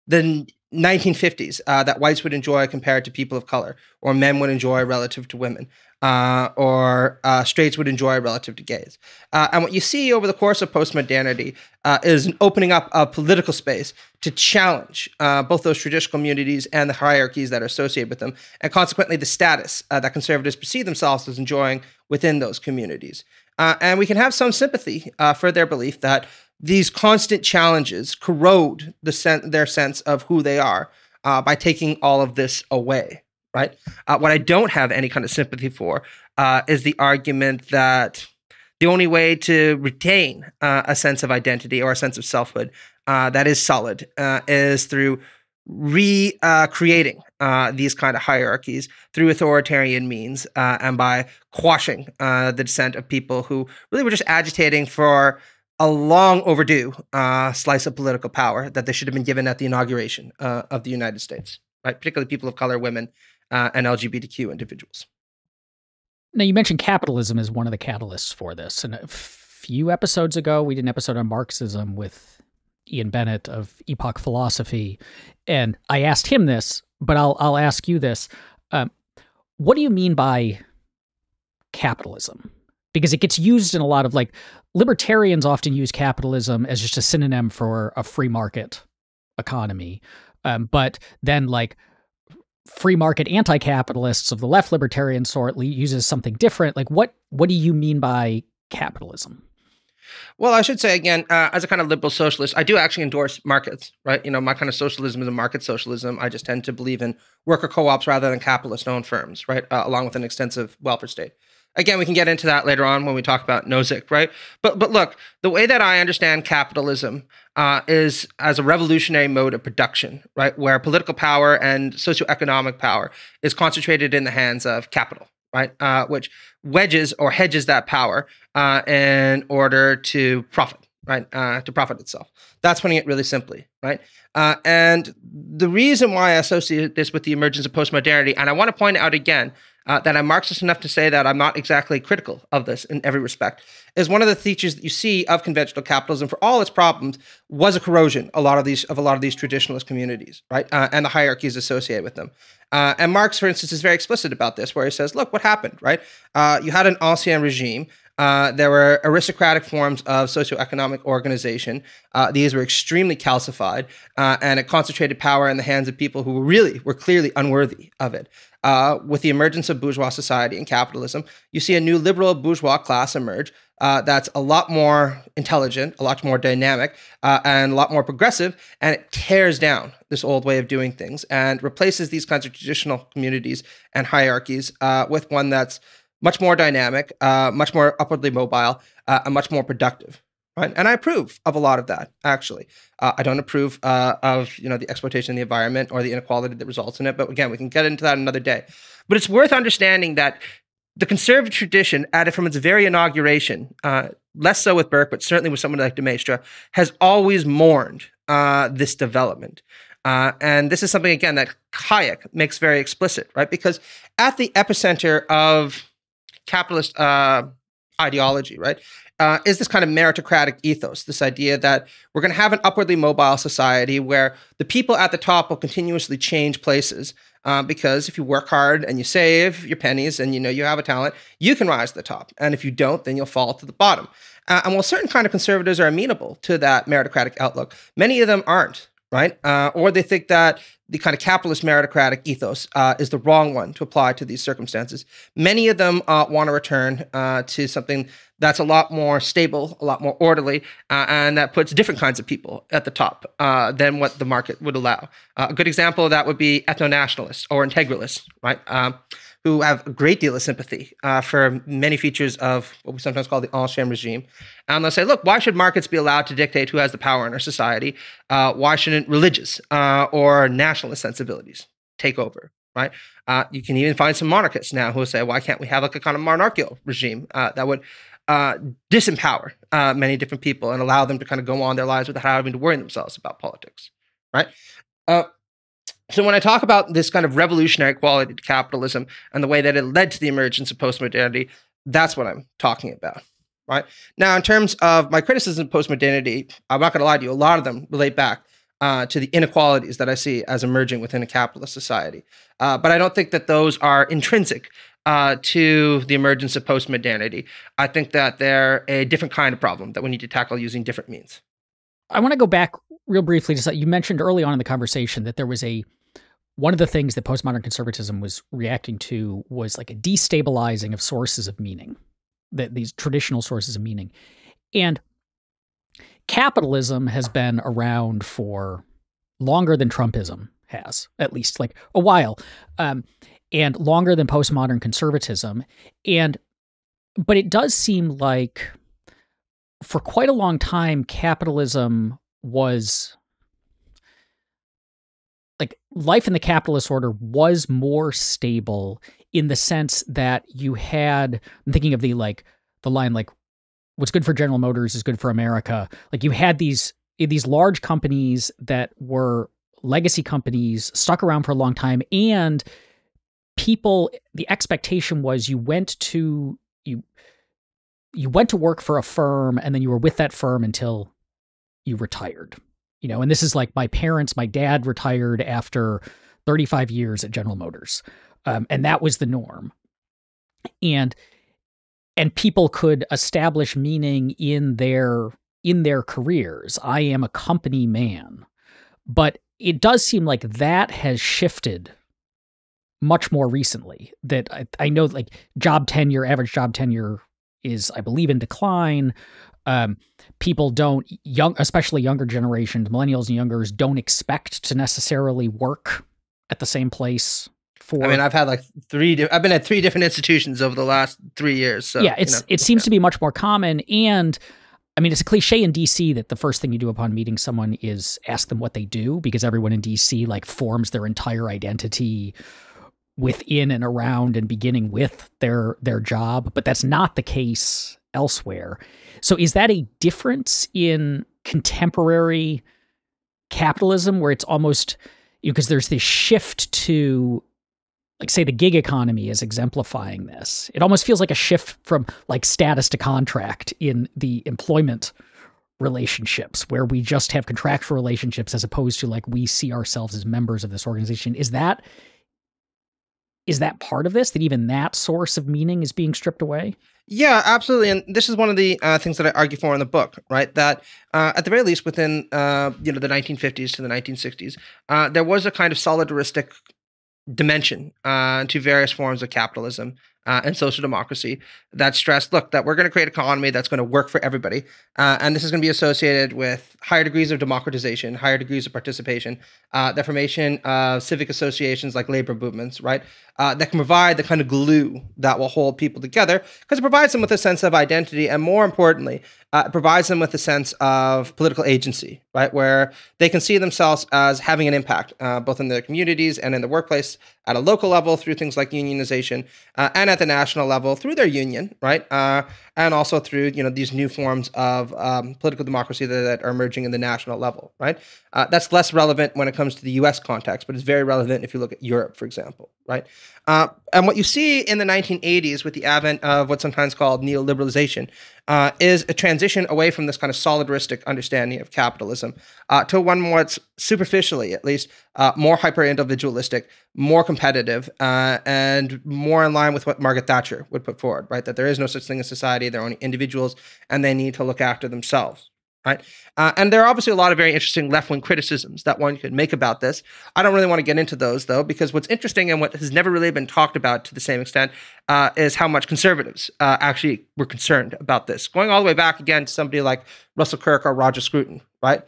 the 1950s that whites would enjoy compared to people of color, or men would enjoy relative to women, or straights would enjoy relative to gays. And what you see over the course of postmodernity is an opening up of political space to challenge both those traditional communities and the hierarchies that are associated with them, and consequently the status that conservatives perceive themselves as enjoying within those communities. And we can have some sympathy for their belief that these constant challenges corrode their sense of who they are by taking all of this away, right? What I don't have any kind of sympathy for is the argument that the only way to retain a sense of identity or a sense of selfhood that is solid is through recreating these kind of hierarchies through authoritarian means and by quashing the dissent of people who really were just agitating for a long overdue slice of political power that they should have been given at the inauguration of the United States, right? Particularly people of color, women, and LGBTQ individuals. Now, you mentioned capitalism as one of the catalysts for this. And a few episodes ago, we did an episode on Marxism with Ian Bennett of Epoch Philosophy. And I asked him this, but I'll ask you this. What do you mean by capitalism? Because it gets used in a lot of, like, libertarians often use capitalism as just a synonym for a free market economy. But then, like, free market anti-capitalists of the left libertarian sort uses something different. Like, what do you mean by capitalism? Well, I should say, again, as a kind of liberal socialist, I do actually endorse markets, right? My kind of socialism is a market socialism. I just tend to believe in worker co-ops rather than capitalist-owned firms, right? Along with an extensive welfare state. Again, we can get into that later on when we talk about Nozick, right? But look, the way that I understand capitalism is as a revolutionary mode of production, right? Where political power and socioeconomic power is concentrated in the hands of capital, right? Which wedges or hedges that power in order to profit, right? To profit itself. That's putting it really simply, right? And the reason why I associate this with the emergence of postmodernity, and I want to point out again, that I'm Marxist enough to say that I'm not exactly critical of this in every respect, is one of the features that you see of conventional capitalism, for all its problems, was a corrosion a lot of these traditionalist communities, right, and the hierarchies associated with them. And Marx, for instance, is very explicit about this, where he says, look, what happened, right? You had an ancien regime. There were aristocratic forms of socioeconomic organization. These were extremely calcified, and it concentrated power in the hands of people who were clearly unworthy of it. With the emergence of bourgeois society and capitalism, you see a new liberal bourgeois class emerge that's a lot more intelligent, a lot more dynamic, and a lot more progressive, and it tears down this old way of doing things and replaces these kinds of traditional communities and hierarchies with one that's much more dynamic, much more upwardly mobile, and much more productive. Right? And I approve of a lot of that, actually. I don't approve of the exploitation of the environment or the inequality that results in it. But again, we can get into that another day. But it's worth understanding that the conservative tradition, from its very inauguration, less so with Burke, but certainly with someone like de Maistre, has always mourned this development. And this is something, again, that Hayek makes very explicit, right? Because at the epicenter of capitalist ideology, right, is this kind of meritocratic ethos, this idea that we're going to have an upwardly mobile society where the people at the top will continuously change places because if you work hard and you save your pennies and you have a talent, you can rise to the top. And if you don't, then you'll fall to the bottom. And while certain kind of conservatives are amenable to that meritocratic outlook, many of them aren't, right? Or they think that the kind of capitalist meritocratic ethos is the wrong one to apply to these circumstances. Many of them want to return to something that's a lot more stable, a lot more orderly, and that puts different kinds of people at the top than what the market would allow. A good example of that would be ethno-nationalists or integralists, right? Who have a great deal of sympathy for many features of what we sometimes call the ancien regime. And they'll say, look, why should markets be allowed to dictate who has the power in our society? Why shouldn't religious or nationalist sensibilities take over, right? You can even find some monarchists now who will say, why can't we have like a kind of monarchical regime that would disempower many different people and allow them to kind of go on their lives without having to worry themselves about politics, right? So when I talk about this kind of revolutionary quality to capitalism and the way that it led to the emergence of postmodernity, that's what I'm talking about, right? Now, in terms of my criticism of postmodernity, I'm not going to lie to you, a lot of them relate back to the inequalities that I see as emerging within a capitalist society. But I don't think that those are intrinsic to the emergence of postmodernity. I think that they're a different kind of problem that we need to tackle using different means. I want to go back real briefly to you mentioned early on in the conversation that there was one of the things that postmodern conservatism was reacting to was like a destabilizing of sources of meaning, that these traditional sources of meaning. And capitalism has been around for longer than Trumpism has, at least like a while, and longer than postmodern conservatism. But it does seem like for quite a long time, capitalism was like life in the capitalist order was more stable in the sense that you had, I'm thinking of the line, like, what's good for General Motors is good for America. Like you had these large companies that were legacy companies stuck around for a long time. And people, the expectation was you went to work for a firm and then you were with that firm until you retired. And this is like my dad retired after 35 years at General Motors. And that was the norm. And people could establish meaning in their careers. I am a company man. But it does seem like that has shifted much more recently. That I know like average job tenure is, I believe, in decline. People especially younger generations, millennials and youngers, don't expect to necessarily work at the same place. I've had like I've been at 3 different institutions over the last 3 years. So yeah, it seems to be much more common. And I mean, it's a cliche in DC that the first thing you do upon meeting someone is ask them what they do, because everyone in DC like forms their entire identity within and around and beginning with their job. But that's not the case elsewhere. So is that a difference in contemporary capitalism where it's almost, because there's this shift to like say the gig economy is exemplifying this. It almost feels like a shift from like status to contract in the employment relationships, where we just have contractual relationships as opposed to like we see ourselves as members of this organization. Is that part of this, that even that source of meaning is being stripped away? Yeah, absolutely. And this is one of the things that I argue for in the book, right? That at the very least within, the 1950s to the 1960s, there was a kind of solidaristic dimension to various forms of capitalism and social democracy that stressed, look, that we're going to create an economy that's going to work for everybody. And this is going to be associated with higher degrees of democratization, higher degrees of participation, the formation of civic associations like labor movements, right? That can provide the kind of glue that will hold people together, because it provides them with a sense of identity. And more importantly, it provides them with a sense of political agency, right? Where they can see themselves as having an impact, both in their communities and in the workplace at a local level through things like unionization, and at the national level through their union, right? And also through, these new forms of political democracy that are emerging in the national level, right? That's less relevant when it comes to the US context, but it's very relevant if you look at Europe, for example, right? And what you see in the 1980s with the advent of what's sometimes called neoliberalization is a transition away from this kind of solidaristic understanding of capitalism to one more, superficially at least, more hyper-individualistic, more competitive, and more in line with what Margaret Thatcher would put forward, right? That there is no such thing as society, they're only individuals, and they need to look after themselves. Right. And there are obviously a lot of very interesting left-wing criticisms that one could make about this. I don't really want to get into those, though, because what's interesting and what has never really been talked about to the same extent is how much conservatives actually were concerned about this. Going all the way back again to somebody like Russell Kirk or Roger Scruton, right?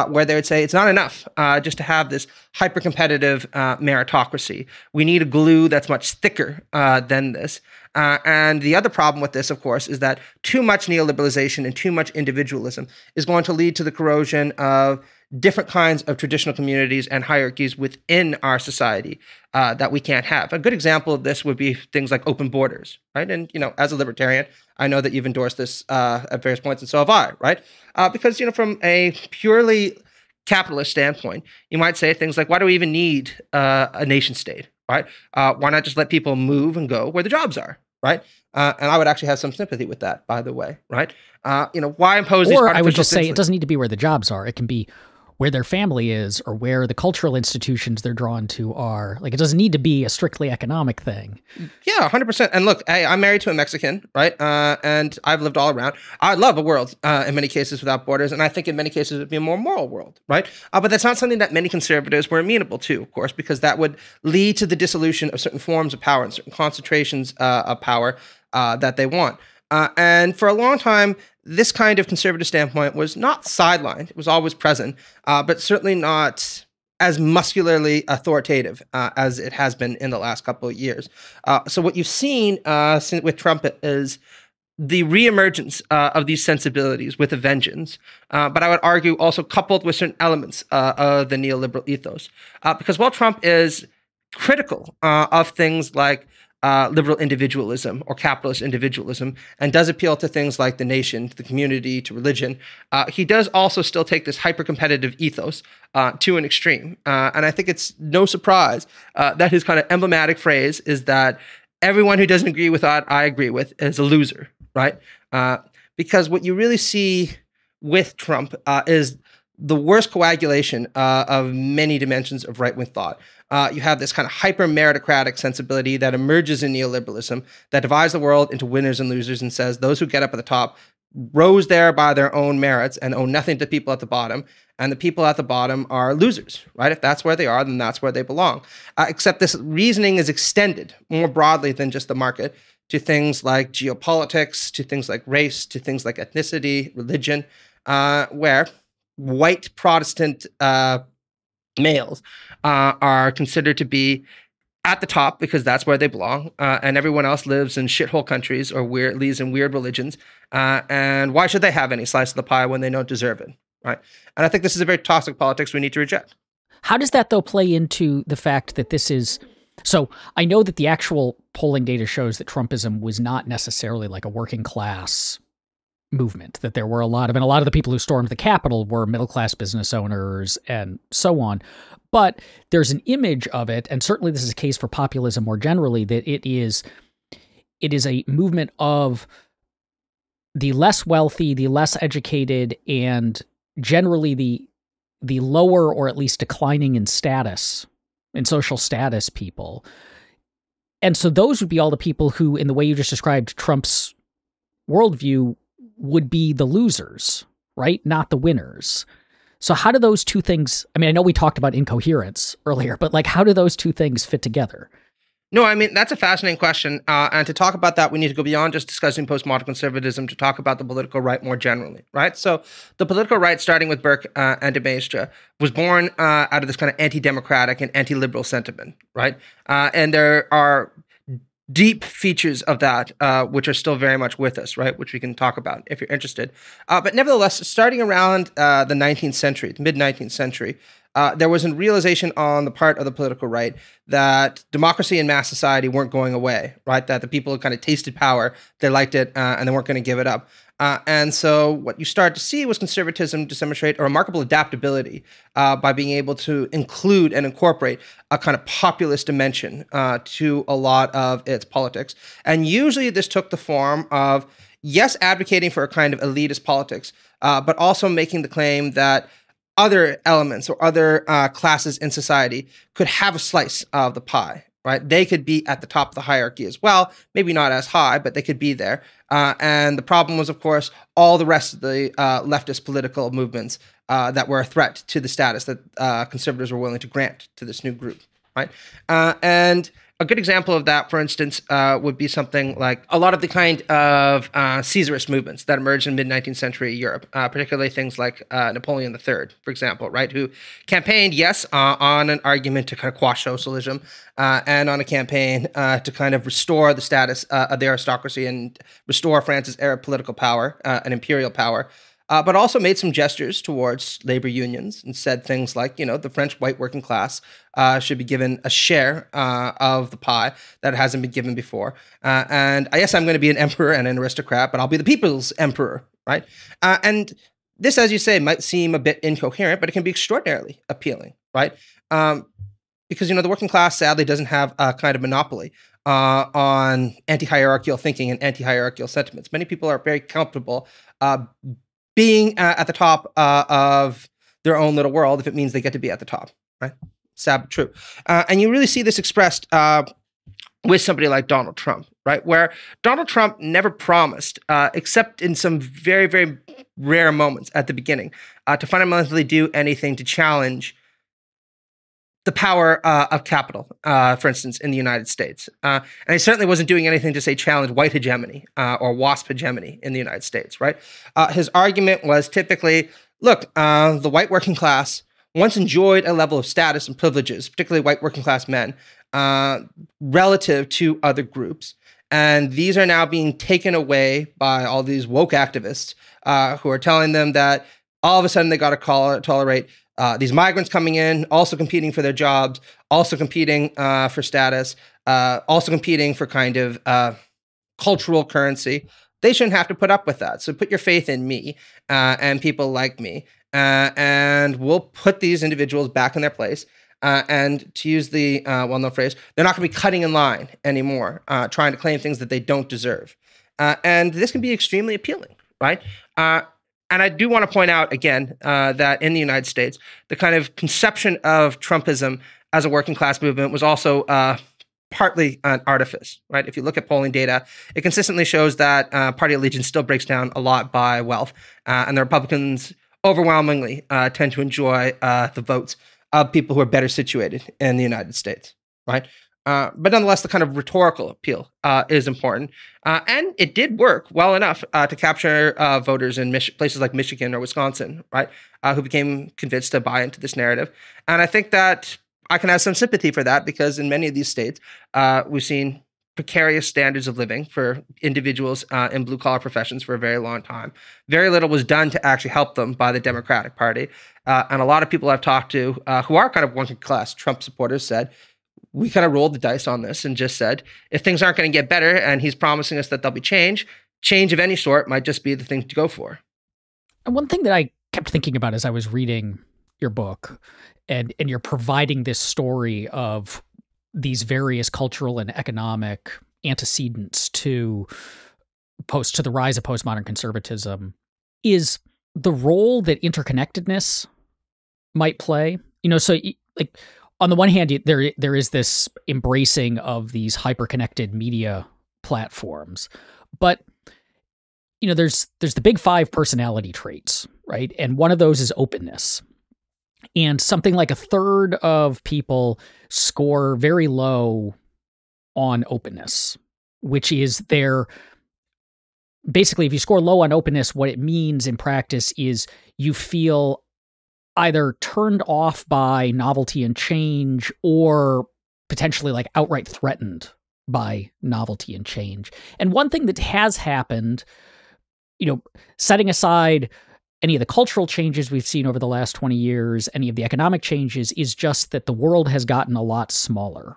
Where they would say it's not enough just to have this hyper-competitive meritocracy. We need a glue that's much thicker than this. And the other problem with this, of course, is that too much neoliberalization and too much individualism is going to lead to the corrosion of different kinds of traditional communities and hierarchies within our society that we can't have. A good example of this would be things like open borders, right? And, as a libertarian, I know that you've endorsed this at various points, and so have I, right? Because, from a purely capitalist standpoint, you might say things like, why do we even need a nation state, right? Why not just let people move and go where the jobs are, right? And I would actually have some sympathy with that, by the way, right? Why impose these artificial Or I would just say things it doesn't need to be where the jobs are. It can be where their family is or where the cultural institutions they're drawn to are. Like, it doesn't need to be a strictly economic thing. Yeah, 100%. And look, I'm married to a Mexican, right? And I've lived all around. I love a world, in many cases, without borders. And I think in many cases it would be a more moral world, right? But that's not something that many conservatives were amenable to, of course, because that would lead to the dissolution of certain forms of power and certain concentrations of power that they want. And for a long time, this kind of conservative standpoint was not sidelined. It was always present, but certainly not as muscularly authoritative as it has been in the last couple of years. So what you've seen with Trump is the reemergence of these sensibilities with a vengeance, but I would argue also coupled with certain elements of the neoliberal ethos. Because while Trump is critical of things like liberal individualism or capitalist individualism, and does appeal to things like the nation, to the community, to religion, he does also still take this hyper-competitive ethos to an extreme. And I think it's no surprise that his kind of emblematic phrase is that everyone who doesn't agree with what I agree with is a loser, right? Because what you really see with Trump is the worst coagulation of many dimensions of right-wing thought. You have this kind of hyper-meritocratic sensibility that emerges in neoliberalism that divides the world into winners and losers and says those who get up at the top rose there by their own merits and owe nothing to people at the bottom, and the people at the bottom are losers, right? If that's where they are, then that's where they belong. Except this reasoning is extended more broadly than just the market to things like geopolitics, to things like race, to things like ethnicity, religion, where white Protestant males are considered to be at the top because that's where they belong, and everyone else lives in shithole countries or lives in weird religions. And why should they have any slice of the pie when they don't deserve it, right? And I think this is a very toxic politics we need to reject. How does that, though, play into the fact that this is... So I know that the actual polling data shows that Trumpism was not necessarily like a working class movement, that there were a lot of the people who stormed the Capitol were middle-class business owners and so on. But there's an image of it, and certainly this is a case for populism more generally, that it is a movement of the less wealthy, the less educated, and generally the lower or at least declining in status, in social status people. And so those would be all the people who, in the way you just described Trump's worldview, would be the losers, right? Not the winners. So how do those two things, I mean, I know we talked about incoherence earlier, but like, how do those two things fit together? No, I mean, that's a fascinating question. And to talk about that, we need to go beyond just discussing postmodern conservatism to talk about the political right more generally, right? So the political right, starting with Burke and de Maistre, was born out of this kind of anti-democratic and anti-liberal sentiment, right? And there are deep features of that, which are still very much with us, right? Which we can talk about if you're interested. But nevertheless, starting around the 19th century, the mid-19th century, there was a realization on the part of the political right that democracy and mass society weren't going away, right? That the people kind of tasted power, they liked it, and they weren't going to give it up. And so what you start to see was conservatism to demonstrate a remarkable adaptability by being able to include and incorporate a kind of populist dimension to a lot of its politics. And usually this took the form of, yes, advocating for a kind of elitist politics, but also making the claim that other elements or other classes in society could have a slice of the pie, right? They could be at the top of the hierarchy as well, maybe not as high, but they could be there. And the problem was, of course, all the rest of the leftist political movements that were a threat to the status that conservatives were willing to grant to this new group, right? And a good example of that, for instance, would be something like a lot of the kind of Caesarist movements that emerged in mid-19th century Europe, particularly things like Napoleon III, for example, right, who campaigned, yes, on an argument to kind of quash socialism and on a campaign to kind of restore the status of the aristocracy and restore France's era of political power and imperial power. But also made some gestures towards labor unions and said things like, you know, the French white working class should be given a share of the pie that hasn't been given before. And yes, I'm going to be an emperor and an aristocrat, but I'll be the people's emperor, right? And this, as you say, might seem a bit incoherent, but it can be extraordinarily appealing, right? Because, you know, the working class sadly doesn't have a kind of monopoly on anti-hierarchical thinking and anti-hierarchical sentiments. Many people are very comfortable being at the top of their own little world if it means they get to be at the top, right? Sad but true. And you really see this expressed with somebody like Donald Trump, right? Where Donald Trump never promised, except in some very, very rare moments at the beginning, to fundamentally do anything to challenge the power of capital, for instance, in the United States. And he certainly wasn't doing anything to, say, challenge white hegemony or WASP hegemony in the United States, right? His argument was typically, look, the white working class once enjoyed a level of status and privileges, particularly white working class men, relative to other groups. And these are now being taken away by all these woke activists who are telling them that all of a sudden they got to tolerate these migrants coming in, also competing for their jobs, also competing for status, also competing for kind of cultural currency. They shouldn't have to put up with that. So put your faith in me and people like me, and we'll put these individuals back in their place. And to use the well-known phrase, they're not going to be cutting in line anymore, trying to claim things that they don't deserve. And this can be extremely appealing, right? And I do want to point out again that in the United States, the kind of conception of Trumpism as a working class movement was also partly an artifice, right? If you look at polling data, it consistently shows that party allegiance still breaks down a lot by wealth, and the Republicans overwhelmingly tend to enjoy the votes of people who are better situated in the United States, right? But nonetheless, the kind of rhetorical appeal is important. And it did work well enough to capture voters in places like Michigan or Wisconsin, right, who became convinced to buy into this narrative. And I think that I can have some sympathy for that because in many of these states, we've seen precarious standards of living for individuals in blue-collar professions for a very long time. Very little was done to actually help them by the Democratic Party. And a lot of people I've talked to who are kind of working-class Trump supporters said, we kind of rolled the dice on this and just said, if things aren't going to get better and he's promising us that there'll be change, change of any sort might just be the thing to go for. And one thing that I kept thinking about as I was reading your book, and you're providing this story of these various cultural and economic antecedents to the rise of postmodern conservatism, is the role that interconnectedness might play. So like on the one hand, there is this embracing of these hyper-connected media platforms, but there's the big 5 personality traits, right? And one of those is openness. And something like a third of people score very low on openness, which is basically, if you score low on openness, what it means in practice is you feel either turned off by novelty and change, or potentially like outright threatened by novelty and change. And one thing that has happened, setting aside any of the cultural changes we've seen over the last 20 years, any of the economic changes, is just that the world has gotten a lot smaller.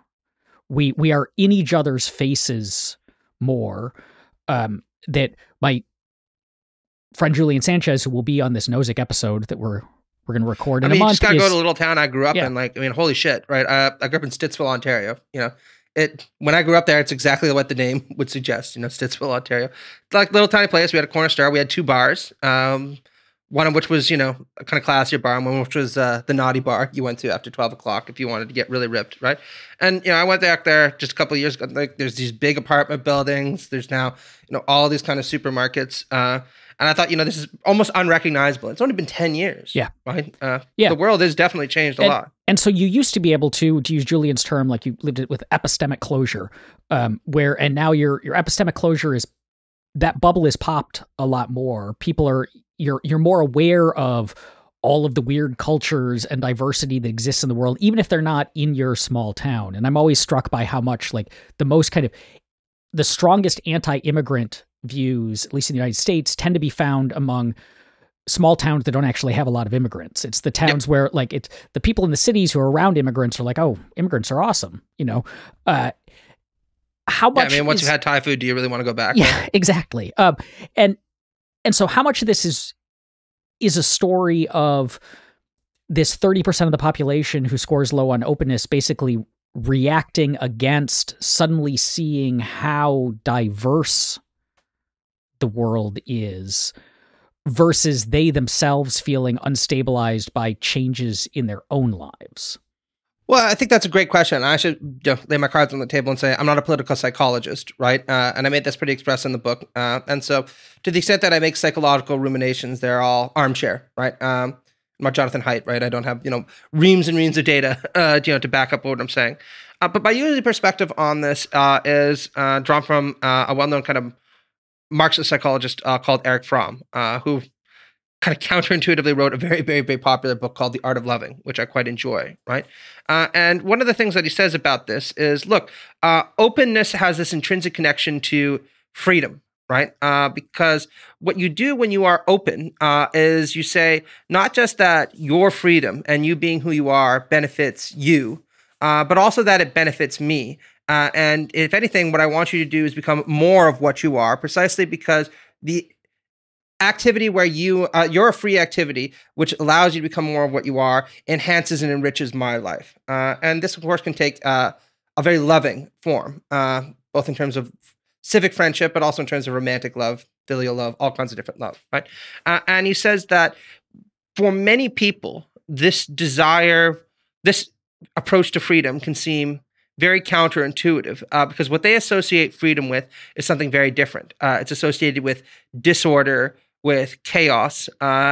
We are in each other's faces more. That my friend Julian Sanchez, who will be on this Nozick episode that we're going to record in a month. You just got to go to the little town I grew up in, holy shit, right? I grew up in Stittsville, Ontario. When I grew up there, it's exactly what the name would suggest, Stittsville, Ontario. Like little tiny place. We had a corner store. We had 2 bars. One of which was, a kind of classier bar, and one which was the naughty bar you went to after 12 o'clock if you wanted to get really ripped, right? And, I went back there just a couple of years ago. Like, there's these big apartment buildings. There's now, all these kind of supermarkets. And I thought, this is almost unrecognizable. It's only been 10 years. Yeah. Right? The world has definitely changed a lot. And so you used to be able to use Julian's term, like you lived it with epistemic closure, and now your epistemic closure is, that bubble is popped a lot more. People are, you're more aware of all of the weird cultures and diversity that exists in the world, even if they're not in your small town. And I'm always struck by how much like the strongest anti-immigrant views, at least in the United States, tend to be found among small towns that don't actually have a lot of immigrants. It's the towns where like it's the people in the cities who are around immigrants are like, oh, immigrants are awesome. How much? Once you've had Thai food, do you really want to go back? Yeah, exactly. And so how much of this is a story of this 30% of the population who scores low on openness basically reacting against suddenly seeing how diverse the world is, versus they themselves feeling unstabilized by changes in their own lives? Well, I think that's a great question. I should lay my cards on the table and say I'm not a political psychologist, right? And I made this pretty express in the book. And so to the extent that I make psychological ruminations, they're all armchair, right? I'm not Jonathan Haidt, right? I don't have, reams and reams of data, to back up what I'm saying. But my usual perspective on this is drawn from a well-known kind of Marxist psychologist called Erich Fromm, who kind of counterintuitively wrote a very, very, very popular book called The Art of Loving, which I quite enjoy, right? And one of the things that he says about this is, look, openness has this intrinsic connection to freedom, right? Because what you do when you are open is you say not just that your freedom and you being who you are benefits you, but also that it benefits me. And if anything, what I want you to do is become more of what you are, precisely because the activity where you're a free activity, which allows you to become more of what you are, enhances and enriches my life. And this, of course, can take a very loving form, both in terms of civic friendship, but also in terms of romantic love, filial love, all kinds of different love, right? And he says that for many people, this approach to freedom can seem very counterintuitive because what they associate freedom with is something very different. It's associated with disorder, with chaos,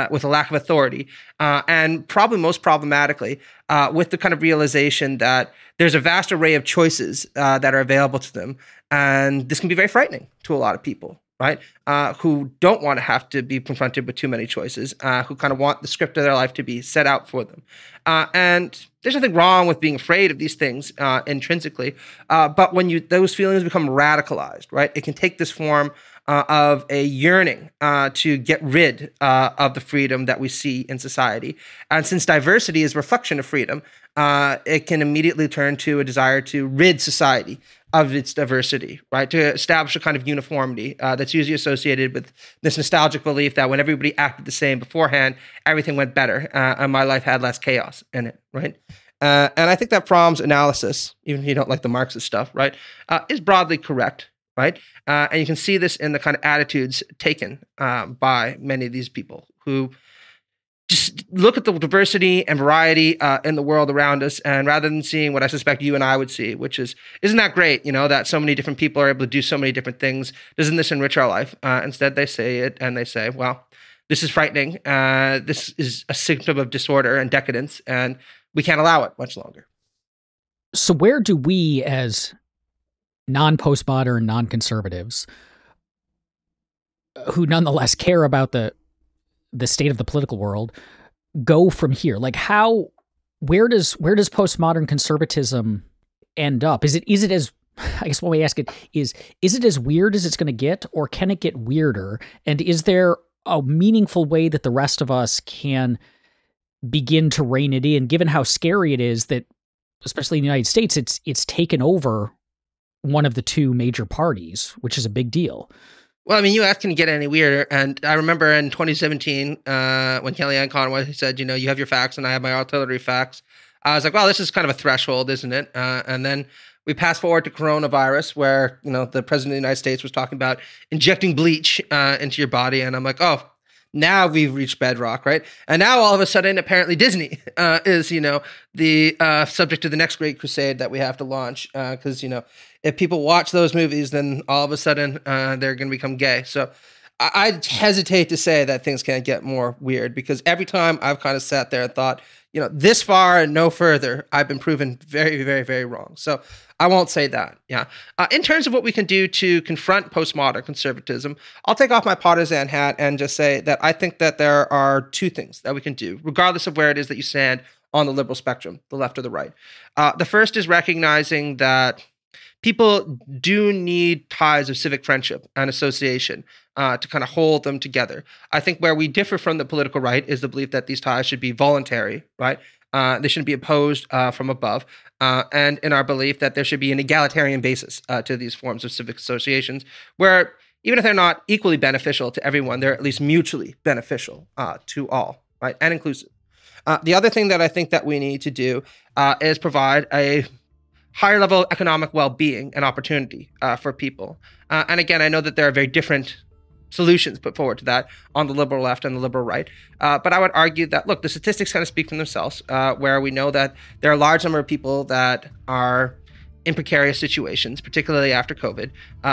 with a lack of authority, and probably most problematically, with the kind of realization that there's a vast array of choices that are available to them. And this can be very frightening to a lot of people, right? Who don't want to have to be confronted with too many choices, who kind of want the script of their life to be set out for them. And there's nothing wrong with being afraid of these things intrinsically, but when those feelings become radicalized, right, it can take this form of a yearning to get rid of the freedom that we see in society. And since diversity is a reflection of freedom, it can immediately turn to a desire to rid society of its diversity, right? To establish a kind of uniformity that's usually associated with this nostalgic belief that when everybody acted the same beforehand, everything went better and my life had less chaos in it, right? And I think that Fromm's analysis, even if you don't like the Marxist stuff, right, is broadly correct, right? And you can see this in the kind of attitudes taken by many of these people who just look at the diversity and variety in the world around us, and rather than seeing what I suspect you and I would see, which is, isn't that great, that so many different people are able to do so many different things? Doesn't this enrich our life? Instead, they say it, and they say, well, this is frightening. This is a symptom of disorder and decadence, and we can't allow it much longer. So where do we, as non-postmodern, non-conservatives, who nonetheless care about the state of the political world, go from here? Like, where does postmodern conservatism end up? Is it as, I guess one way to ask it is it as weird as it's going to get, or can it get weirder? And is there a meaningful way that the rest of us can begin to rein it in, given how scary it is that, especially in the United States, it's taken over one of the two major parties, which is a big deal? Well, I mean, you asked, can it get any weirder? And I remember in 2017, when Kellyanne Conway said, you have your facts and I have my artillery facts, I was like, well, this is kind of a threshold, isn't it? And then we pass forward to coronavirus, where, the president of the United States was talking about injecting bleach into your body. And I'm like, oh, now we've reached bedrock, right? And now all of a sudden, apparently Disney is, the subject of the next great crusade that we have to launch. Because, if people watch those movies, then all of a sudden they're going to become gay. So I hesitate to say that things can't get more weird, because every time I've kind of sat there and thought, this far and no further, I've been proven very, very, very wrong. So I won't say that. Yeah. In terms of what we can do to confront postmodern conservatism, I'll take off my partisan hat and just say that I think that there are two things that we can do, regardless of where it is that you stand on the liberal spectrum, the left or the right. The first is recognizing that people do need ties of civic friendship and association to kind of hold them together. I think where we differ from the political right is the belief that these ties should be voluntary, right? They shouldn't be imposed from above. And in our belief that there should be an egalitarian basis to these forms of civic associations, where even if they're not equally beneficial to everyone, they're at least mutually beneficial to all, right? And inclusive. The other thing that I think that we need to do is provide a higher level of economic well-being and opportunity for people. And again, I know that there are very different solutions put forward to that on the liberal left and the liberal right. But I would argue that, look, the statistics kind of speak for themselves, where we know that there are a large number of people that are in precarious situations, particularly after COVID.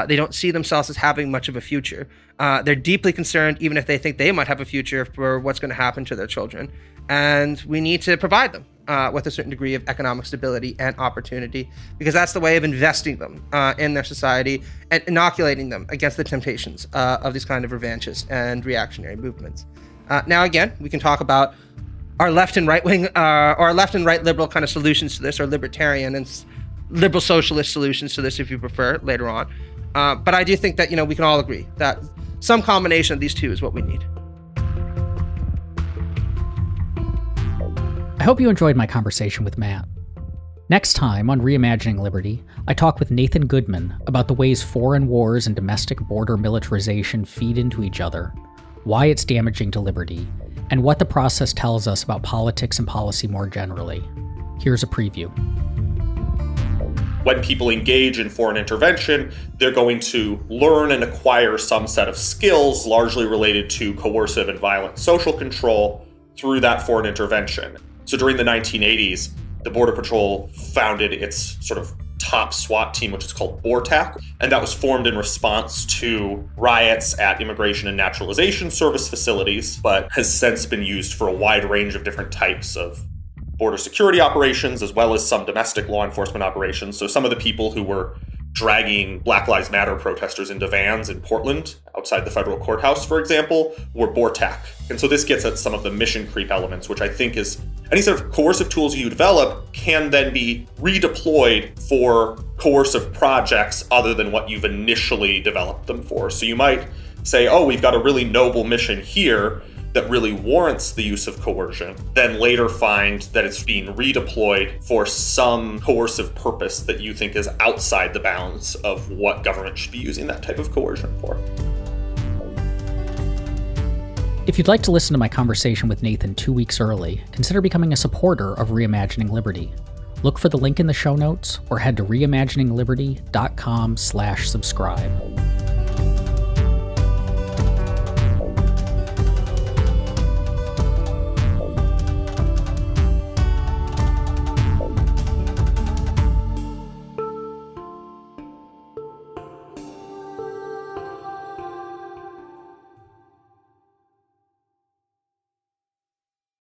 They don't see themselves as having much of a future. They're deeply concerned, even if they think they might have a future, for what's going to happen to their children. And we need to provide them with a certain degree of economic stability and opportunity, because that's the way of investing them in their society and inoculating them against the temptations of these kind of revanchist and reactionary movements. Now, again, we can talk about our left and right wing, or our left and right liberal kind of solutions to this, or libertarian and liberal socialist solutions to this, if you prefer, later on. But I do think that, we can all agree that some combination of these two is what we need. I hope you enjoyed my conversation with Matt. Next time on Reimagining Liberty, I talk with Nathan Goodman about the ways foreign wars and domestic border militarization feed into each other, why it's damaging to liberty, and what the process tells us about politics and policy more generally. Here's a preview. When people engage in foreign intervention, they're going to learn and acquire some set of skills largely related to coercive and violent social control through that foreign intervention. So during the 1980s, the Border Patrol founded its sort of top SWAT team, which is called BORTAC, and that was formed in response to riots at Immigration and Naturalization Service facilities, but has since been used for a wide range of different types of border security operations, as well as some domestic law enforcement operations. So some of the people who were dragging Black Lives Matter protesters into vans in Portland, outside the federal courthouse, for example, were BORTAC. And so this gets at some of the mission creep elements, which I think is any sort of coercive tools you develop can then be redeployed for coercive projects other than what you've initially developed them for. So you might say, oh, we've got a really noble mission here, that really warrants the use of coercion, then later find that it's being redeployed for some coercive purpose that you think is outside the bounds of what government should be using that type of coercion for. If you'd like to listen to my conversation with Nathan 2 weeks early, consider becoming a supporter of Reimagining Liberty. Look for the link in the show notes or head to reimaginingliberty.com/subscribe.